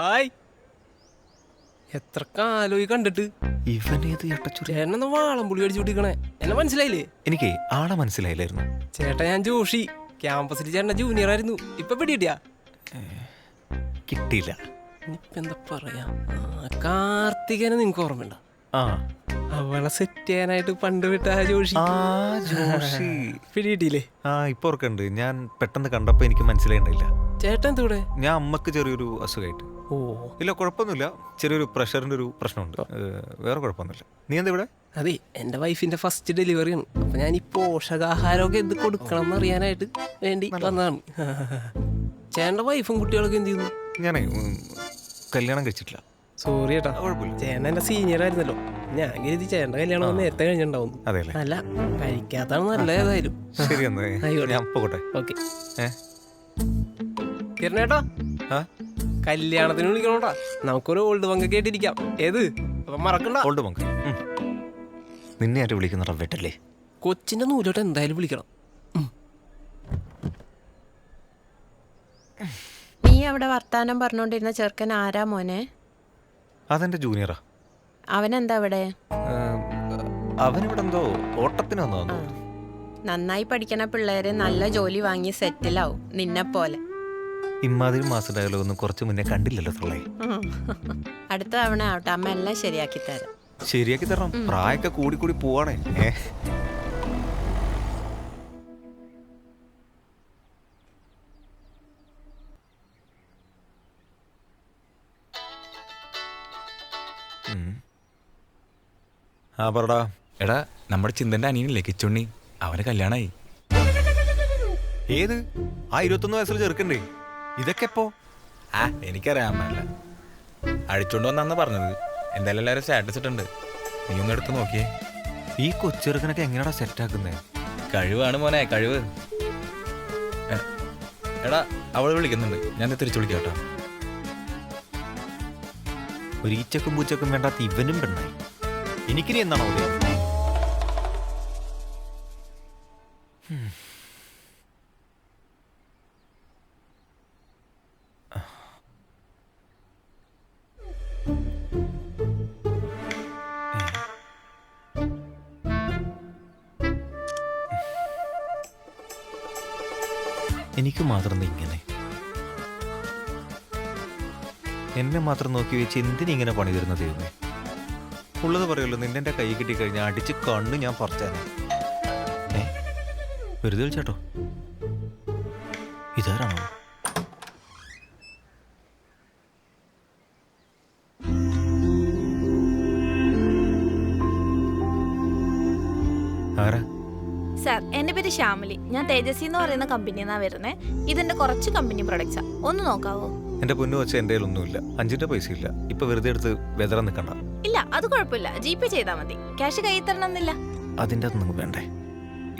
Hi. എത്ര കാലോയി കണ്ടിട്ട്. ഇവനേത് ചേട്ടനെന്താ വാളംപുളി അടിച്ചു പിടിക്കണേ? എന്നെ മനസ്സിലായില്ലേ? എനിക്ക് ആളെ മനസ്സിലായില്ലായിരുന്നു. ചേട്ടാ ഞാൻ ജോഷി, ക്യാമ്പസിൽ ചേട്ടൻ്റെ ജൂനിയർ ആയിരുന്നു. ഇപ്പൊ പിടികിട്ടിയാ? കിട്ടിയില്ല. ഇനിയിപ്പ എന്താ പറയാ, കാർത്തികനെ നിനക്ക് ഓർമ്മയുണ്ടോ? ആ, അവളെ സെറ്റ് ചെയ്യാനായിട്ട് പണ്ട് വിട്ട ജോഷി. ജോഷി പിടികിട്ടിയില്ലേ? ആ, ഇപ്പൊ ഓർക്കുന്നുണ്ട്. ഞാൻ പെട്ടെന്ന് കണ്ടപ്പോ എനിക്ക് മനസ്സിലായിട്ടില്ല. ചേട്ടൻ എന്തൂടെ? ഞാൻ അമ്മക്ക് ചെറിയൊരു അസുഖമായിട്ട്. ഓ ഇല്ല, കുഴപ്പമൊന്നുമില്ല. ചെറിയൊരു പ്രഷറിന്റെ ഒരു പ്രശ്നമുണ്ട്. വേറെ കുഴപ്പമൊന്നുമില്ല. നീ എന്താ ഇവിടെ? അതെ, എൻ്റെ വൈഫിന്റെ ഫസ്റ്റ് ഡെലിവറി ആണ്. അപ്പൊ ഞാൻ ഈ പോഷകാഹാരമൊക്കെ എന്ത് കൊടുക്കണം എന്ന് അറിയാനായിട്ട് വേണ്ടി വന്നതാണ്. ചേട്ടൻ്റെ വൈഫും കുട്ടികളൊക്കെ എന്ത് ചെയ്യുന്നു? ഞാനേ കല്യാണം കഴിച്ചിട്ടില്ല. സോറി ചേട്ടാ, ചേട്ടൻ എന്റെ സീനിയർ ആയിരുന്നല്ലോ. ഞാൻ കരുതി ചേട്ടൻ്റെ കല്യാണം നേരത്തെ കഴിഞ്ഞിട്ടുണ്ടാവും. അല്ല, കഴിക്കാത്താണ് നല്ല. ഏതായാലും ശരി, ഞാൻ പോകട്ടെ. ഓക്കെ. കിരണേട്ടാ, കല്യാണത്തിന് വിളിക്കണോട്ടാ. നമുക്കൊരു ഓൾഡ് പങ്കൊക്കെ ആയിട്ടിരിക്കാം. ഏത് മറക്കണ്ട. ഓൾഡ് പങ്ക് നിന്നെ ആയിട്ട് വിളിക്കുന്ന വെട്ടല്ലേ? കൊച്ചിന്റെ നൂലോട്ട് എന്തായാലും വിളിക്കണം. നീ അവിടെ വർത്താനം പറഞ്ഞോണ്ടിരുന്ന ചെറുക്കൻ ആരാ മോനെ? അതെന്റെ ജൂനിയറാ. അവനെന്താ ഇവിടെ? അവനിവിടെ എന്തോ ഓട്ടത്തിന് വന്നു. നന്നായി പഠിക്കണ പിള്ളേര് നല്ല ജോലി വാങ്ങി സെറ്റിലാവും, നിന്നെ പോലെ. ഇമ്മാതിരി മാസ ഡയലോഗൊന്നും കുറച്ച് മുന്നേ കണ്ടില്ലല്ലോ തള്ളേ. അടുത്ത തവണ ആവട്ടെ, അമ്മ എല്ലാം ശരിയാക്കി തരാം. ശരിയാക്കി തരണം. പ്രായമൊക്കെ കൂടി കൂടി പോവാണേ. ആ പറടാ. എടാ, നമ്മുടെ ചിന്തന്റെ അനിയനില്ലേ കിച്ചുണ്ണി, അവന് കല്യാണായി. ഏത്? ആ 21 വയസ്സിൽ ചെറുക്കണ്ടേ? ഇതൊക്കെ എപ്പോ? എനിക്കറിയാൻ പാടില്ല. അഴിച്ചോണ്ട് വന്നാന്ന് പറഞ്ഞത്. എന്തായാലും എല്ലാവരും സ്റ്റാറ്റസ് ഇട്ടുണ്ട്, നീ ഒന്ന് എടുത്ത് നോക്കിയേ. ഈ കൊച്ചെറുക്കനൊക്കെ എങ്ങനെയാ സെറ്റാക്കുന്നേ? കഴിവാണ് മോനെ, കഴിവ്. എടാ, അവള് വിളിക്കുന്നുണ്ട്, ഞാൻ തിരിച്ചു വിളിക്കാം കേട്ടോ. ഒരു ഈച്ചക്കും പൂച്ചക്കും വേണ്ടാത്ത ഇവനും പെണ്ണായി. എനിക്കിനി എന്താണോ? എനിക്ക് മാത്രം ഇങ്ങനെ എന്നെ മാത്രം നോക്കി വെച്ച് എന്തിനിങ്ങനെ പണി തരുന്ന ദൈവമേ. ഉള്ളത് പറയുമല്ലോ, നിന്നെ കൈ കിട്ടി കഴിഞ്ഞാൽ അടിച്ച് കണ്ണ് ഞാൻ പറിച്ചാനെ. വെറുതെ വിളിച്ചാട്ടോ. ഇതാരാണോ? ആരാ? സാർ, എൻ്റെ പേര് ശ്യാമിലി. ഞാൻ തേജസ്വി എന്ന് പറയുന്ന കമ്പനിയിൽ നിന്നാണ് വരുന്നത്. ഇതിന്റെ കുറച്ച് കമ്പനി പ്രൊഡക്ട്സാ, ഒന്ന് നോക്കാവോ? എന്റെ പൊന്നു വെച്ച എൻ്റെ കയ്യിലൊന്നുമില്ല. 5 പൈസ ഇല്ല. ഇപ്പൊ വെറുതെ എടുത്ത് വെതറാൻ നിൽക്കണ്ട. ഇല്ല, അത് കുഴപ്പമില്ല, ജിപേ ചെയ്താൽ മതി. ക്യാഷ് കയ്യിൽ തരണമെന്നില്ല. അതിൻ്റെ അതൊന്നും വേണ്ടേ?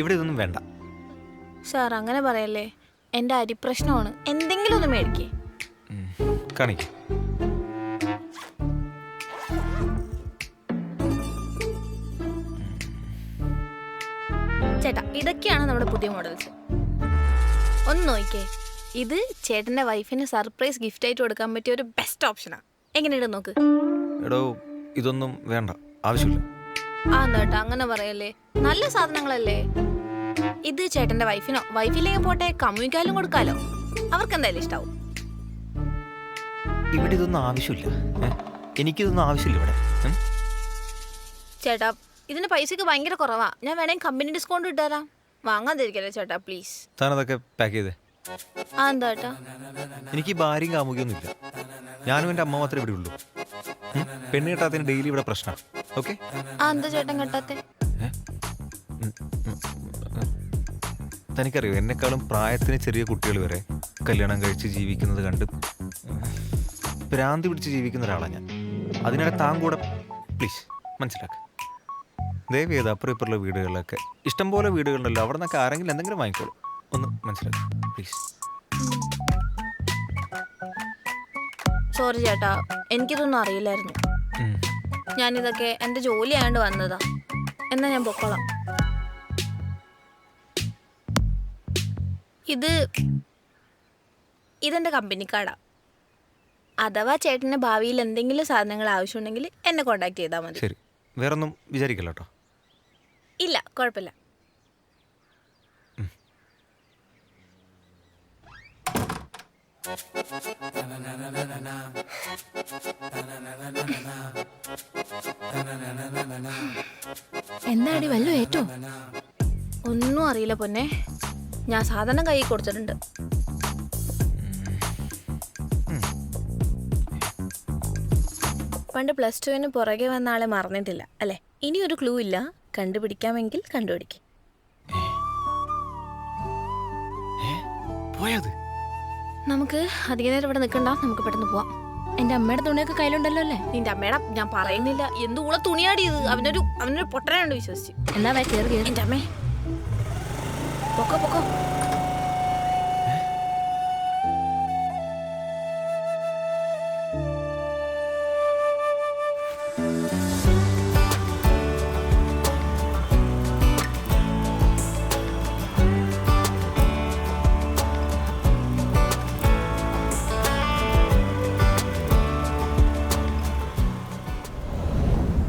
ഇവിടെ ഇതൊന്നും വേണ്ട. സാർ അങ്ങനെ പറയല്ലേ, എൻ്റെ അരിപ്രശ്നമാണ്. എന്തെങ്കിലും ഒന്ന് മേടിക്കേ. കാണിക്ക. ചേട്ടാ, ഇതൊക്കെയാണ് നമ്മുടെ പുതിയ മോഡൽസ്. ഒന്ന് നോക്കിക്കേ. ഇത് ചേട്ടൻ്റെ വൈഫിന് സർപ്രൈസ് ഗിഫ്റ്റ് ആയിട്ട് കൊടുക്കാൻ പറ്റിയ ഒരു ബെസ്റ്റ് ഓപ്ഷനാണ്. എങ്ങനെയുണ്ട് നോക്ക്. എടോ, ഇതൊന്നും വേണ്ട, ആവശ്യമില്ല. എന്താ അങ്ങനെ പറയല്ലേ, നല്ല സാധനങ്ങളല്ലേ. ഇത് ചേട്ടൻ്റെ വൈഫിനോ, വൈഫില്ലെങ്കിൽ പോട്ടെ കമ്മ്യൂണിക്കാലും കൊടുക്കാലോ. അവർക്ക് എന്തായാലും ഇഷ്ടാവും. ഇവിടെ ഇതൊന്നും ആവശ്യമില്ല. എനിക്കിതൊന്നും ആവശ്യമില്ല ഇവിടെ. ചേട്ടാ, ഇതിന് പൈസക്ക് ഭയങ്കര കുറവാ. ഞാൻ വേണമെങ്കിൽ കമ്പനി ഡിസ്കൗണ്ട് ഇട്ടുതരാം. വാങ്ങാതിരിക്കല്ലേ ചേട്ടാ, പ്ലീസ്. താനതൊക്കെ പാക്ക് ചെയ്തേ. എന്താ ചേട്ടാ? എനിക്ക് ഭാര്യയും കാമുകയൊന്നുമില്ല. ഞാനും എൻ്റെ അമ്മ മാത്രമേ ഇവിടെ ഉള്ളൂ. പെണ്ണ് കെട്ടാത്തതിന് ഡെയിലി ഇവിടെ പ്രശ്നം. ഓക്കെ? എന്താ ചേട്ടൻ കെട്ടാത്തെ? തനിക്കറിയോ, എന്നെക്കാളും പ്രായത്തിന് ചെറിയ കുട്ടികൾ വരെ കല്യാണം കഴിച്ച് ജീവിക്കുന്നത് കണ്ട് ഭ്രാന്തി പിടിച്ച് ജീവിക്കുന്ന ഒരാളാണ് ഞാൻ. അതിനിടെ താൻ കൂടെ പ്ലീസ് മനസ്സിലാക്കുക. ദയവ് ചെയ്ത് അപ്പുറം ഇപ്പുറമുള്ള വീടുകളിലൊക്കെ ഇഷ്ടംപോലെ വീടുകളുണ്ടല്ലോ, അവിടെ നിന്നൊക്കെ ആരെങ്കിലും എന്തെങ്കിലും വാങ്ങിക്കോളൂ. ഒന്ന് മനസ്സിലാക്കുക പ്ലീസ്. സോറി ചേട്ടാ, എനിക്കിതൊന്നും അറിയില്ലായിരുന്നു. ഞാനിതൊക്കെ എൻ്റെ ജോലി ആയതുകൊണ്ട് വന്നതാ. എന്നാ ഞാൻ പൊക്കോളാം. ഇതെൻ്റെ കമ്പനി കാർഡാ. അഥവാ ചേട്ടന് ഭാവിയിൽ എന്തെങ്കിലും സാധനങ്ങൾ ആവശ്യമുണ്ടെങ്കിൽ എന്നെ കോണ്ടാക്ട് ചെയ്താൽ മതി. ശരി, വേറൊന്നും വിചാരിക്കല്ലോ കേട്ടോ. ഇല്ല, കുഴപ്പമില്ല. എന്താടി വല്ലോ ഏറ്റോ? ഒന്നും അറിയില്ല പൊന്നെ, ഞാൻ സാധനം കൈ കൊടുത്തിട്ടുണ്ട്. പണ്ട് +2 പുറകെ വന്ന ആളെ മറന്നിട്ടില്ല അല്ലേ? ഇനി ഒരു ക്ലൂ ഇല്ല, കണ്ടുപിടിക്കാമെങ്കിൽ കണ്ടുപിടിക്കും. പോയത് നമുക്ക് അധിക നേരം ഇവിടെ നിൽക്കണ്ട, നമുക്ക് പെട്ടെന്ന് പോവാം. എന്റെ അമ്മയുടെ തുണിയൊക്കെ കയ്യിലുണ്ടല്ലോ അല്ലേ? നിന്റെ അമ്മയുടെ ഞാൻ പറയുന്നില്ല, എന്തുകൂടെ തുണിയാടിയത്. അവനൊരു പൊട്ടനാണ്ട് വിശ്വസിച്ച്. എന്നാ വേ കയറി കയറി. എന്റെ അമ്മേ, പൊക്കോ പൊക്കോ.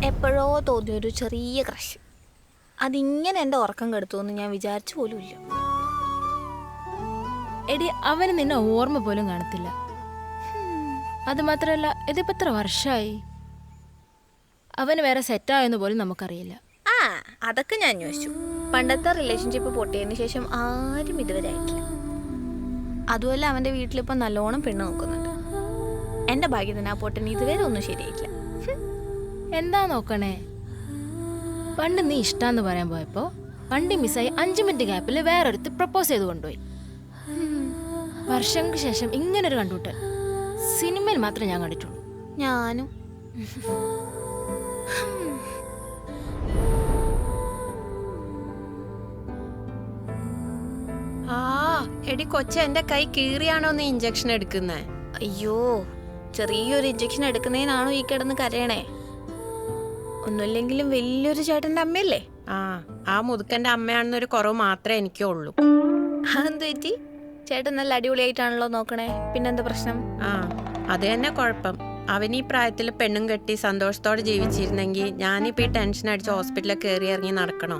എപ്പോഴോ തോന്നിയൊരു ചെറിയ ക്രഷ്, അതിങ്ങനെ എൻ്റെ ഉറക്കം കെടുത്തുമെന്ന് ഞാൻ വിചാരിച്ചു പോലുമില്ല. എടി അവന് നിന്നെ ഓർമ്മ പോലും കാണത്തില്ല. അത് മാത്രമല്ല, ഇതിപ്പോ എത്ര വർഷമായി? അവന് വേറെ സെറ്റായെന്ന് പോലും നമുക്കറിയില്ല. ആ, അതൊക്കെ ഞാൻ അന്വേഷിച്ചു. പണ്ടത്തെ റിലേഷൻഷിപ്പ് പൊട്ടിയതിന് ശേഷം ആരും ഇതുവരെ ആയിട്ടില്ല. അതുമല്ല, അവൻ്റെ വീട്ടിലിപ്പോൾ നല്ലോണം പെണ്ണ് നോക്കുന്നുണ്ട്. എൻ്റെ ഭാഗ്യത്തിന് ആ പൊട്ടന് ഇതുവരെ ഒന്നും ശരിയായിട്ടില്ല. എന്താ നോക്കണേ? പണ്ട് നീ ഇഷ്ടാന്ന് പറയാൻ പോയപ്പോ വണ്ടി മിസ്സായി 5 മിനിറ്റ് ഗ്യാപ്പിൽ വേറൊരുത്ത് പ്രപ്പോസ് ചെയ്ത് കൊണ്ടുപോയി. വർഷങ്ങൾക്ക് ശേഷം ഇങ്ങനൊരു കണ്ടുകൂട്ടൽ സിനിമയിൽ മാത്രമേ ഞാൻ കണ്ടിട്ടുള്ളൂ. ഞാനും. ആ എടി കൊച്ച, എന്റെ കൈ കീറിയാണോ നീ ഇഞ്ചക്ഷൻ എടുക്കുന്നേ? അയ്യോ, ചെറിയൊരു ഇഞ്ചക്ഷൻ എടുക്കുന്നതിനാണോ ഈ കിടന്ന് കരയണേ? ഒന്നുമില്ലെങ്കിലും വലിയൊരു ചേട്ടൻ്റെ അമ്മയല്ലേ? ആ മുതുക്കന്റെ അമ്മയാണെന്നൊരു കുറവ് മാത്രമേ എനിക്കുള്ളൂ. അതെന്ത് പറ്റി? ചേട്ടൻ നല്ല അടിപൊളിയായിട്ടാണല്ലോ നോക്കണേ, പിന്നെന്താ പ്രശ്നം? അത് തന്നെ കുഴപ്പം. അവൻ ഈ പ്രായത്തിൽ പെണ്ണും കെട്ടി സന്തോഷത്തോടെ ജീവിച്ചിരുന്നെങ്കിൽ ഞാനിപ്പോ ഈ ടെൻഷൻ അടിച്ച് ഹോസ്പിറ്റലിൽ കയറി ഇറങ്ങി നടക്കണോ?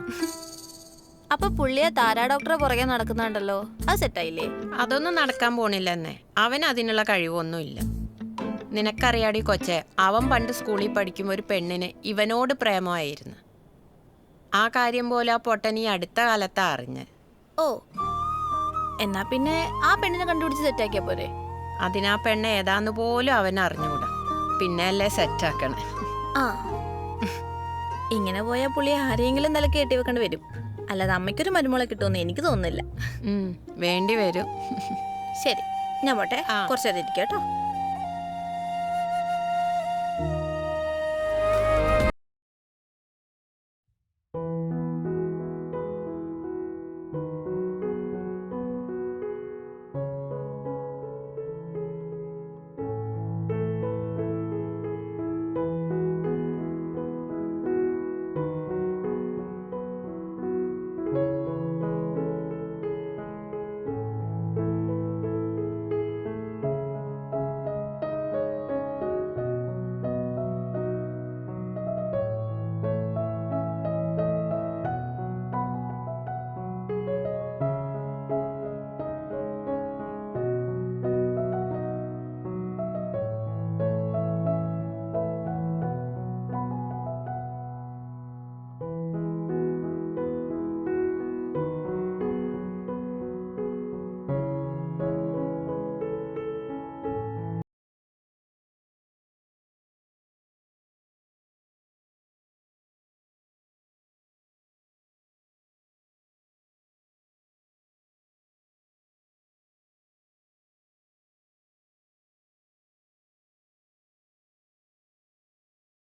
അപ്പൊ പുള്ളിയെ താരാ ഡോക്ടറെ പുറകെ നടക്കുന്നുണ്ടല്ലോ, അത് സെറ്റായില്ലേ? അതൊന്നും നടക്കാൻ പോണില്ലെന്നേ. അവൻ അതിനുള്ള കഴിവൊന്നുമില്ല. നിനക്കറിയാടി കൊച്ചെ, അവൻ പണ്ട് സ്കൂളിൽ പഠിക്കുമ്പോൾ ഒരു പെണ്ണിന് ഇവനോട് പ്രേമമായിരുന്നു. ആ കാര്യം പോലെ ആ പൊട്ടൻ ഈ അടുത്ത കാലത്താ അറിഞ്ഞ്. ഓ, എന്നാ പിന്നെ ആ പെണ്ണിനെ കണ്ടുപിടിച്ച് സെറ്റാക്കിയാ പോരെ? അതിനാ പെണ്ണ് ഏതാന്ന് പോലും അവൻ അറിഞ്ഞൂടാ, പിന്നെ അല്ലേ സെറ്റാക്കണേ. ആ, ഇങ്ങനെ പോയാൽ പുള്ളി ആരെങ്കിലും നിലക്ക് കെട്ടി വെക്കേണ്ടി വരും. അല്ലാതെ അമ്മയ്ക്കൊരു മരുമോളെ കിട്ടുമെന്ന് എനിക്ക് തോന്നുന്നില്ല. വേണ്ടി വരും. ശരി, ഞാൻ പോട്ടെ, കുറച്ചേരം ഇരിക്കാം കേട്ടോ.